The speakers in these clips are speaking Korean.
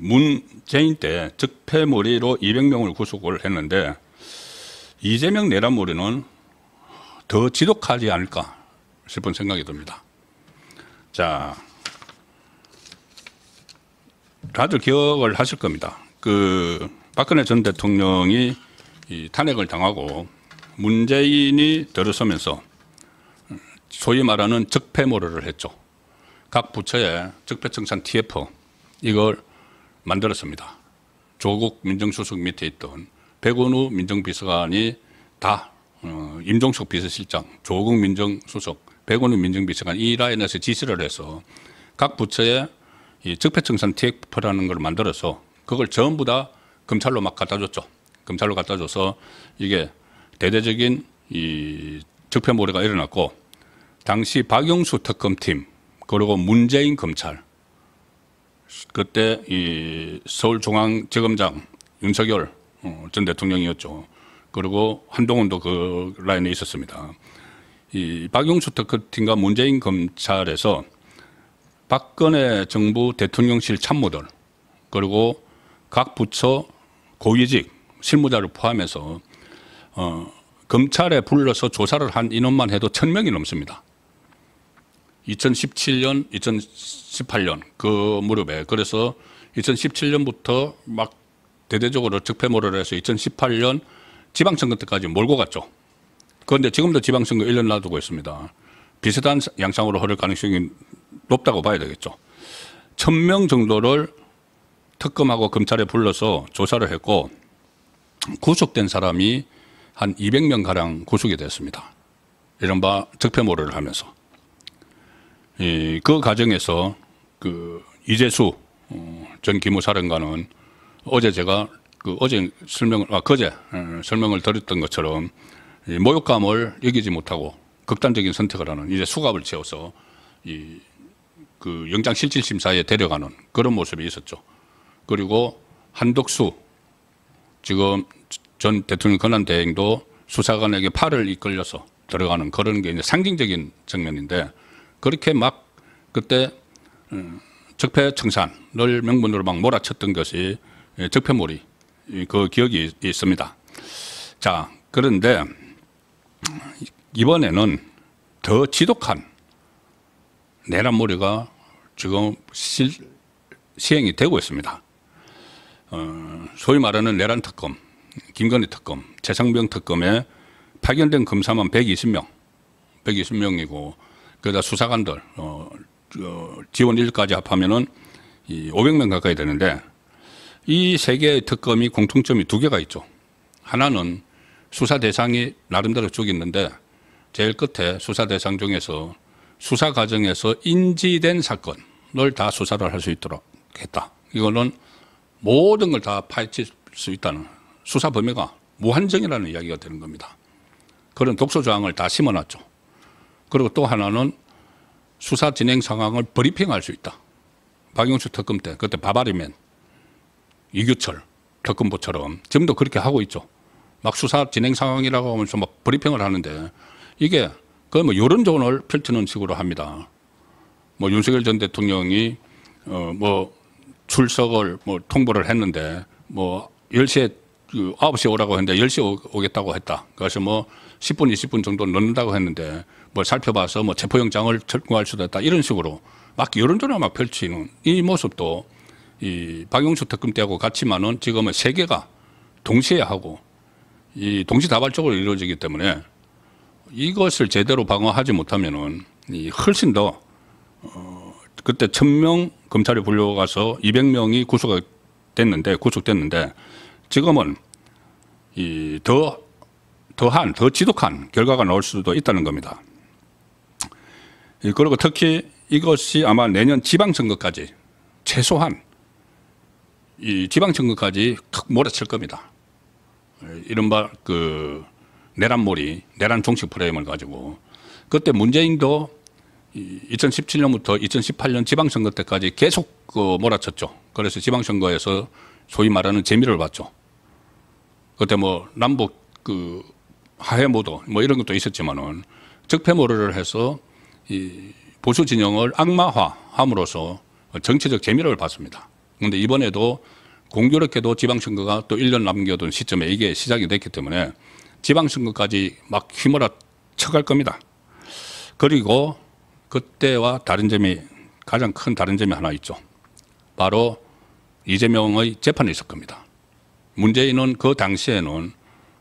문재인 때 적폐몰이로 200명을 구속을 했는데 이재명 내란몰이는 더 지독하지 않을까 싶은 생각이 듭니다. 자, 다들 기억을 하실 겁니다. 박근혜 전 대통령이 이 탄핵을 당하고 문재인이 들어서면서 소위 말하는 적폐몰이를 했죠. 각 부처에 적폐청산 TF 이걸 만들었습니다. 조국 민정수석 밑에 있던 백원우 민정비서관이 다 임종석 비서실장, 조국 민정수석, 백원우 민정비서관 이 라인에서 지시를 해서 각 부처에 이 적폐청산 TF라는 걸 만들어서 그걸 전부 다 검찰로 막 갖다 줬죠. 검찰로 갖다 줘서 이게 대대적인 이 적폐몰이가 일어났고 당시 박영수 특검팀 그리고 문재인 검찰 그때 이 서울중앙지검장 윤석열 전 대통령이었죠. 그리고 한동훈도 그 라인에 있었습니다. 이 박영수 특검팀과 문재인 검찰에서 박근혜 정부 대통령실 참모들 그리고 각 부처 고위직 실무자를 포함해서 검찰에 불러서 조사를 한 인원만 해도 1000명이 넘습니다. 2017년, 2018년 그 무렵에 그래서 2017년부터 막 대대적으로 적폐몰이를 해서 2018년 지방선거 때까지 몰고 갔죠. 그런데 지금도 지방선거 1년 놔두고 있습니다. 비슷한 양상으로 흐를 가능성이 높다고 봐야 되겠죠. 1000명 정도를 특검하고 검찰에 불러서 조사를 했고 구속된 사람이 한 200명 가량 구속이 됐습니다. 이른바 적폐몰이를 하면서. 그 과정에서 이재수 전 기무사령관은 어제 제가 어제 그제 설명을 드렸던 것처럼 모욕감을 이기지 못하고 극단적인 선택을 하는 이제 수갑을 채워서 영장실질심사에 데려가는 그런 모습이 있었죠. 그리고 한덕수 지금 전 대통령 권한대행도 수사관에게 팔을 이끌려서 들어가는 그런 게 이제 상징적인 장면인데 그렇게 막 그때 적폐청산을 명분으로 막 몰아쳤던 것이 적폐몰이 그 기억이 있습니다. 자, 그런데 이번에는 더 지독한 내란몰이가 지금 시행이 되고 있습니다. 소위 말하는 내란 특검, 김건희 특검, 최상병 특검에 파견된 검사만 120명이고 그러다 수사관들 지원일까지 합하면은 500명 가까이 되는데 이 세 개의 특검이 공통점이 두 개가 있죠. 하나는 수사 대상이 나름대로 쭉 있는데 제일 끝에 수사 대상 중에서 수사 과정에서 인지된 사건을 다 수사를 할 수 있도록 했다. 이거는 모든 걸 다 파헤칠 수 있다는 수사 범위가 무한정이라는 이야기가 되는 겁니다. 그런 독소조항을 다 심어놨죠. 그리고 또 하나는 수사 진행 상황을 브리핑할 수 있다. 박영수 특검 때 그때 바바리맨 이규철 특검보처럼 지금도 그렇게 하고 있죠. 막 수사 진행 상황이라고 하면서 막 브리핑을 하는데 이게 뭐 여론전을 펼치는 식으로 합니다. 뭐 윤석열 전 대통령이 뭐 출석을 뭐 통보를 했는데 뭐 10시에 9시에 오라고 했는데 10시에 오겠다고 했다. 그래서 뭐 10분, 20분 정도 넣는다고 했는데 뭐 살펴봐서 뭐 체포영장을 철구할 수도 있다. 이런 식으로 막 여론전을 막 펼치는 이 모습도 이 박영수 특검 때하고 같지만은 지금은 세 개가 동시에 하고 이 동시다발적으로 이루어지기 때문에 이것을 제대로 방어하지 못하면은 훨씬 더 그때 1000명 검찰에 불려가서 200명이 구속됐는데 지금은 더 지독한 결과가 나올 수도 있다는 겁니다. 그리고 특히 이것이 아마 내년 지방선거까지 최소한 이 지방선거까지 탁 몰아칠 겁니다. 이른바 내란몰이, 내란 종식 프레임을 가지고 그때 문재인도 2017년부터 2018년 지방선거 때까지 계속 몰아쳤죠. 그래서 지방선거에서 소위 말하는 재미를 봤죠. 그때 뭐 남북 하해모도 뭐 이런 것도 있었지만은 적폐몰이를 해서 이 보수 진영을 악마화함으로써 정치적 재미를 봤습니다. 그런데 이번에도 공교롭게도 지방선거가 또 1년 남겨둔 시점에 이게 시작이 됐기 때문에 지방선거까지 막 휘몰아 쳐갈 겁니다. 그리고 그때와 다른 점이, 가장 큰 다른 점이 하나 있죠. 바로 이재명의 재판이 있을 겁니다. 문재인은 그 당시에는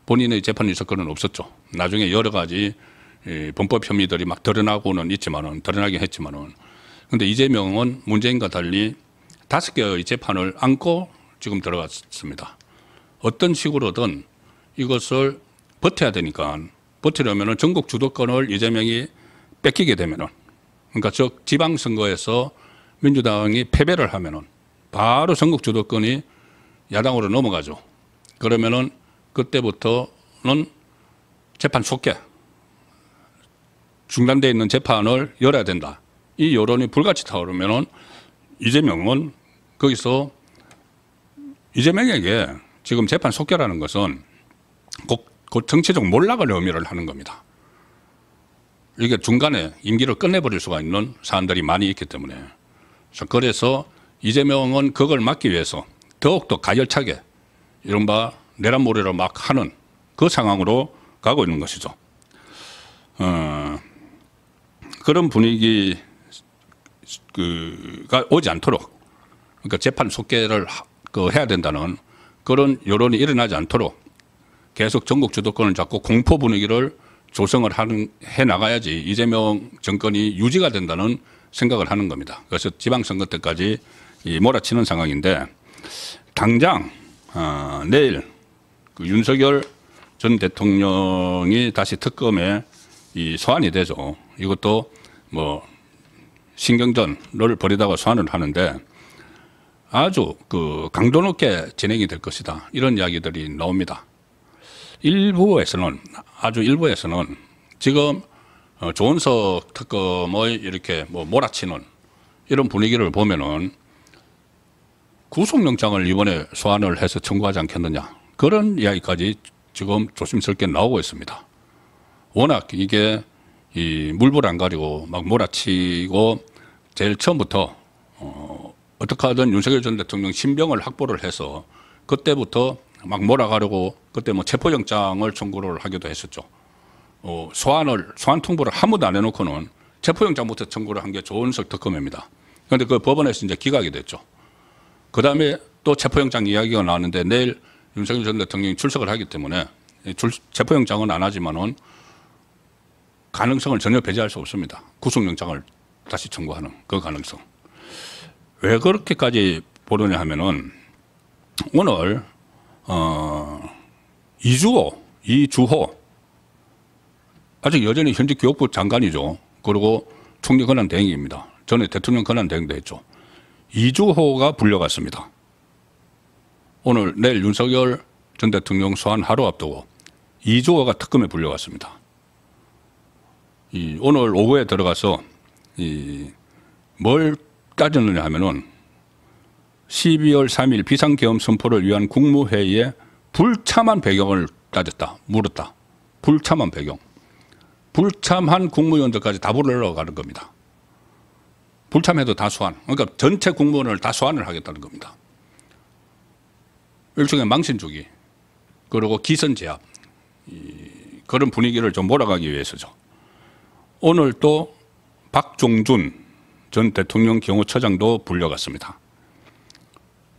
본인의 재판이 있을 거는 없었죠. 나중에 여러 가지 범법 혐의들이 막 드러나고는 있지만은, 드러나긴 했지만은, 근데 이재명은 문재인과 달리 5개의 재판을 안고 지금 들어갔습니다. 어떤 식으로든 이것을 버텨야 되니까, 버티려면은 전국 주도권을 이재명이 뺏기게 되면은, 그러니까 즉 지방선거에서 민주당이 패배를 하면은 바로 전국 주도권이 야당으로 넘어가죠. 그러면은 그때부터는 재판 속개, 중단되어 있는 재판을 열어야 된다. 이 여론이 불같이 타오르면은 이재명은 거기서, 이재명에게 지금 재판 속개라는 것은 곧 정치적 몰락을 의미를 하는 겁니다. 이게 중간에 임기를 끝내버릴 수가 있는 사안들이 많이 있기 때문에. 그래서 이재명은 그걸 막기 위해서 더욱더 가열차게 이른바 내란몰이를 막 하는 그 상황으로 가고 있는 것이죠. 그런 분위기가 오지 않도록, 그러니까 재판 속개를 해야 된다는 그런 여론이 일어나지 않도록 계속 전국 주도권을 잡고 공포 분위기를 조성을 해 나가야지 이재명 정권이 유지가 된다는 생각을 하는 겁니다. 그래서 지방선거 때까지 몰아치는 상황인데, 당장 내일 그 윤석열 전 대통령이 다시 특검에 소환이 되죠. 이것도 뭐 신경전을 벌이다가 소환을 하는데 아주 그 강도 높게 진행이 될 것이다, 이런 이야기들이 나옵니다. 아주 일부에서는 지금 조은석 특검의 이렇게 뭐 몰아치는 이런 분위기를 보면은 구속영장을 이번에 소환을 해서 청구하지 않겠느냐, 그런 이야기까지 지금 조심스럽게 나오고 있습니다. 워낙 이게 물불 안 가리고 막 몰아치고 제일 처음부터 어떻게 하든 윤석열 전 대통령 신병을 확보를 해서 그때부터 막 몰아가려고, 그때 뭐 체포영장을 청구를 하기도 했었죠. 소환 통보를 아무도 안 해놓고는 체포영장부터 청구를 한 게 조은석 특검입니다. 그런데 그 법원에서 이제 기각이 됐죠. 그 다음에 또 체포영장 이야기가 나왔는데 내일 윤석열 전 대통령이 출석을 하기 때문에 체포영장은 안 하지만은 가능성을 전혀 배제할 수 없습니다. 구속영장을 다시 청구하는 그 가능성. 왜 그렇게까지 보느냐 하면은 오늘 이주호 아직 여전히 현직 교육부 장관이죠. 그리고 총리 권한 대행입니다. 전에 대통령 권한 대행도 했죠. 이주호가 불려갔습니다. 오늘 내일 윤석열 전 대통령 소환 하루 앞두고 이주호가 특검에 불려갔습니다. 오늘 오후에 들어가서 뭘 따졌느냐 하면은 12월 3일 비상계엄 선포를 위한 국무회의에 불참한 배경을 따졌다, 물었다. 불참한 배경. 불참한 국무위원들까지 다 불러러 가는 겁니다. 불참해도 다 소환. 그러니까 전체 국무원을 다 소환을 하겠다는 겁니다. 일종의 망신 주기, 그리고 기선 제압, 그런 분위기를 좀 몰아가기 위해서죠. 오늘 또 박종준 전 대통령 경호처장도 불려갔습니다.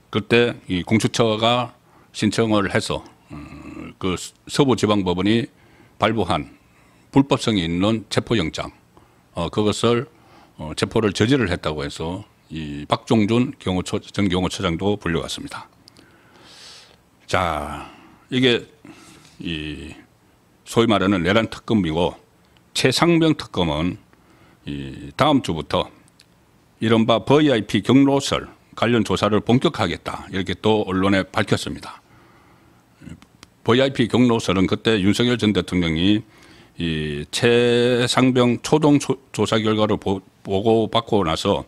그때 이 공수처가 신청을 해서 그 서부지방법원이 발부한 불법성이 있는 체포영장, 그것을 체포를 저지를 했다고 해서 이 박종준 전 경호처장도 불려갔습니다. 자, 이게 소위 말하는 내란 특검이고, 최상병 특검은 다음 주부터 이른바 VIP 경로설 관련 조사를 본격화하겠다, 이렇게 또 언론에 밝혔습니다. VIP 경로설은 그때 윤석열 전 대통령이 이 최상병 초동 조사 결과를 보고받고 나서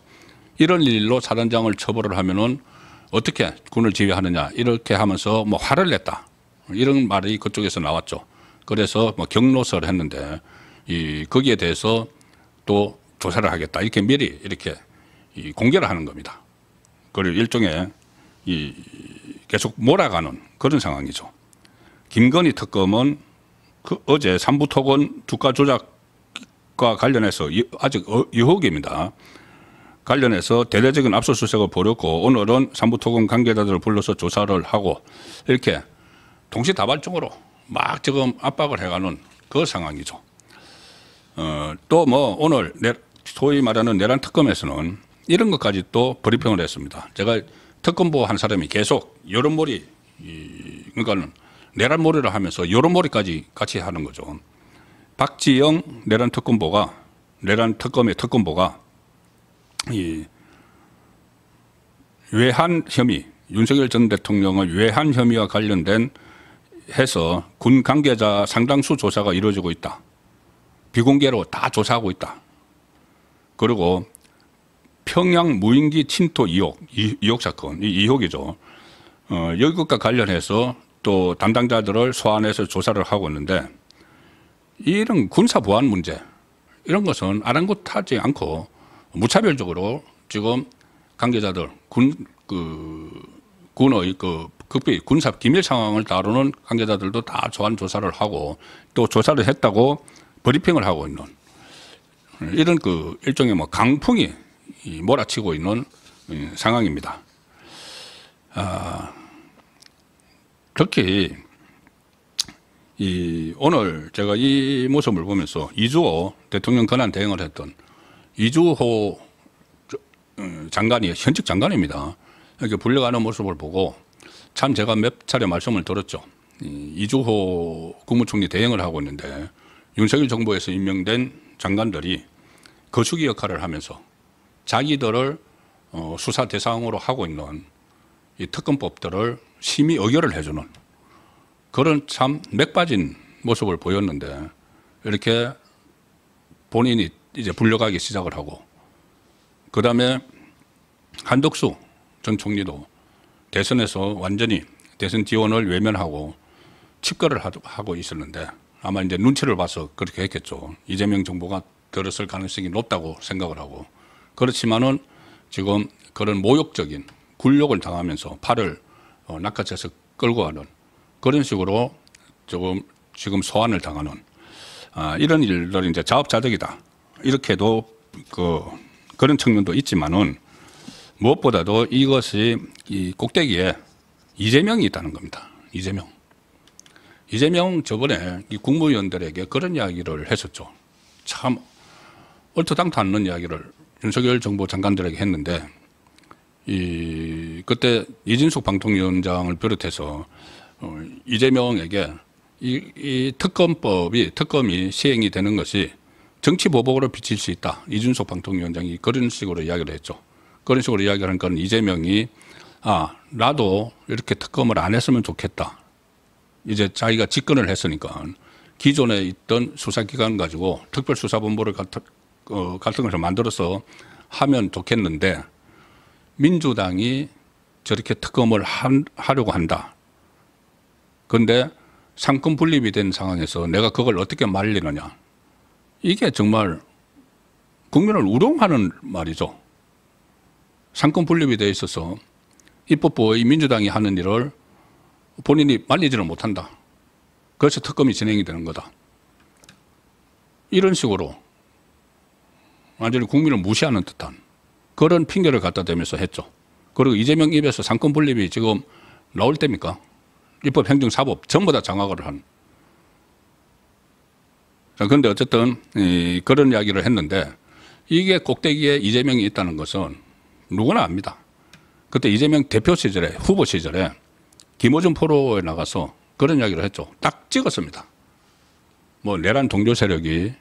이런 일로 사단장을 처벌을 하면은 어떻게 군을 지휘하느냐, 이렇게 하면서 뭐 화를 냈다, 이런 말이 그쪽에서 나왔죠. 그래서 뭐 경로설을 했는데 거기에 대해서 또 조사를 하겠다, 이렇게 미리 이렇게 공개를 하는 겁니다. 그리고 일종의 계속 몰아가는 그런 상황이죠. 김건희 특검은 어제 삼부토건 주가 조작과 관련해서 아직 의혹입니다. 관련해서 대대적인 압수수색을 벌였고 오늘은 삼부토건 관계자들을 불러서 조사를 하고 이렇게 동시다발적으로 막 지금 압박을 해가는 그 상황이죠. 또 뭐 오늘 소위 말하는 내란 특검에서는 이런 것까지 또 브리핑을 했습니다. 제가 특검보 한 사람이 계속 여론몰이 그러니까는 내란몰이를 하면서 여론몰이까지 같이 하는 거죠. 박지영 내란 특검의 특검보가 이 외환 혐의, 윤석열 전 대통령의 외환 혐의와 관련된 해서 군 관계자 상당수 조사가 이루어지고 있다. 비공개로 다 조사하고 있다. 그리고 평양 무인기 침투 의혹 사건, 이 의혹이죠. 이것과 관련해서 또 담당자들을 소환해서 조사를 하고 있는데 이런 군사 보안 문제 이런 것은 아랑곳하지 않고 무차별적으로 지금 관계자들 군의 극비 군사 기밀 상황을 다루는 관계자들도 다 소환 조사를 하고 또 조사를 했다고 브리핑을 하고 있는 이런 일종의 뭐 강풍이 몰아치고 있는 상황입니다. 특히 오늘 제가 이 모습을 보면서 이주호 대통령 권한 대행을 했던 이주호 장관이 현직 장관입니다. 이렇게 불려가는 모습을 보고 참 제가 몇 차례 말씀을 들었죠. 이주호 국무총리 대행을 하고 있는데 윤석열 정부에서 임명된 장관들이 거수기 역할을 하면서 자기들을 수사 대상으로 하고 있는 이 특검법들을 심의 의결을 해주는 그런 참 맥빠진 모습을 보였는데 이렇게 본인이 이제 불려가기 시작을 하고 그다음에 한덕수 전 총리도 대선에서 완전히 대선 지원을 외면하고 칩거를 하고 있었는데 아마 이제 눈치를 봐서 그렇게 했겠죠. 이재명 정부가 들었을 가능성이 높다고 생각을 하고 그렇지만은 지금 그런 모욕적인 굴욕을 당하면서 팔을 낚아채서 끌고 가는 그런 식으로 지금 소환을 당하는 이런 일들이 이제 자업자득이다. 이렇게도 그런 측면도 있지만은 무엇보다도 이것이 이 꼭대기에 이재명이 있다는 겁니다. 이재명 저번에 이 국무위원들에게 그런 이야기를 했었죠. 참 얼토당토 않는 이야기를 윤석열 정부 장관들에게 했는데 그때 이진숙 방통위원장을 비롯해서 이재명에게 이 특검이 시행이 되는 것이 정치 보복으로 비칠 수 있다. 이준석 방통위원장이 그런 식으로 이야기를 했죠. 그런 식으로 이야기를 하니까 이재명이 나도 이렇게 특검을 안 했으면 좋겠다. 이제 자기가 집권을 했으니까 기존에 있던 수사기관 가지고 특별수사본부를 같은 것을 만들어서 하면 좋겠는데 민주당이 저렇게 특검을 하려고 한다. 그런데 상권 분립이 된 상황에서 내가 그걸 어떻게 말리느냐. 이게 정말 국민을 우롱하는 말이죠. 상권 분립이 돼 있어서 입법부의 민주당이 하는 일을 본인이 말리지를 못한다. 그래서 특검이 진행이 되는 거다. 이런 식으로 완전히 국민을 무시하는 듯한 그런 핑계를 갖다 대면서 했죠. 그리고 이재명 입에서 상권 분립이 지금 나올 때입니까? 입법, 행정, 사법 전부 다 장악을 한. 그런데 어쨌든 그런 이야기를 했는데 이게 꼭대기에 이재명이 있다는 것은 누구나 압니다. 그때 이재명 대표 시절에 후보 시절에 김어준 프로에 나가서 그런 이야기를 했죠. 딱 찍었습니다. 뭐 내란 동조 세력이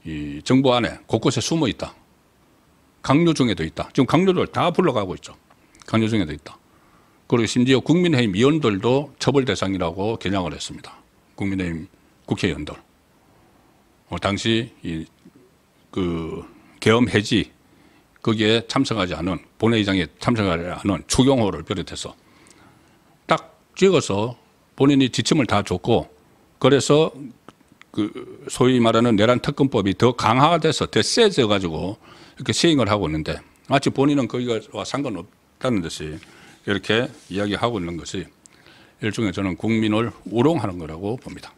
이 정부 안에 곳곳에 숨어 있다. 강요 중에도 있다. 지금 강요를 다 불러가고 있죠. 강요 중에도 있다. 그리고 심지어 국민의힘 의원들도 처벌 대상이라고 겨냥을 했습니다. 국민의힘 국회의원들. 당시 계엄 해지 거기에 참석하지 않은 본회의장에 참석하지 않은 추경호를 비롯해서 딱 찍어서 본인이 지침을 다 줬고 그래서 소위 말하는 내란 특검법이 더 강화돼서 더 세져 가지고 이렇게 시행을 하고 있는데 마치 본인은 거기와 상관없다는 듯이 이렇게 이야기하고 있는 것이 일종의 저는 국민을 우롱하는 거라고 봅니다.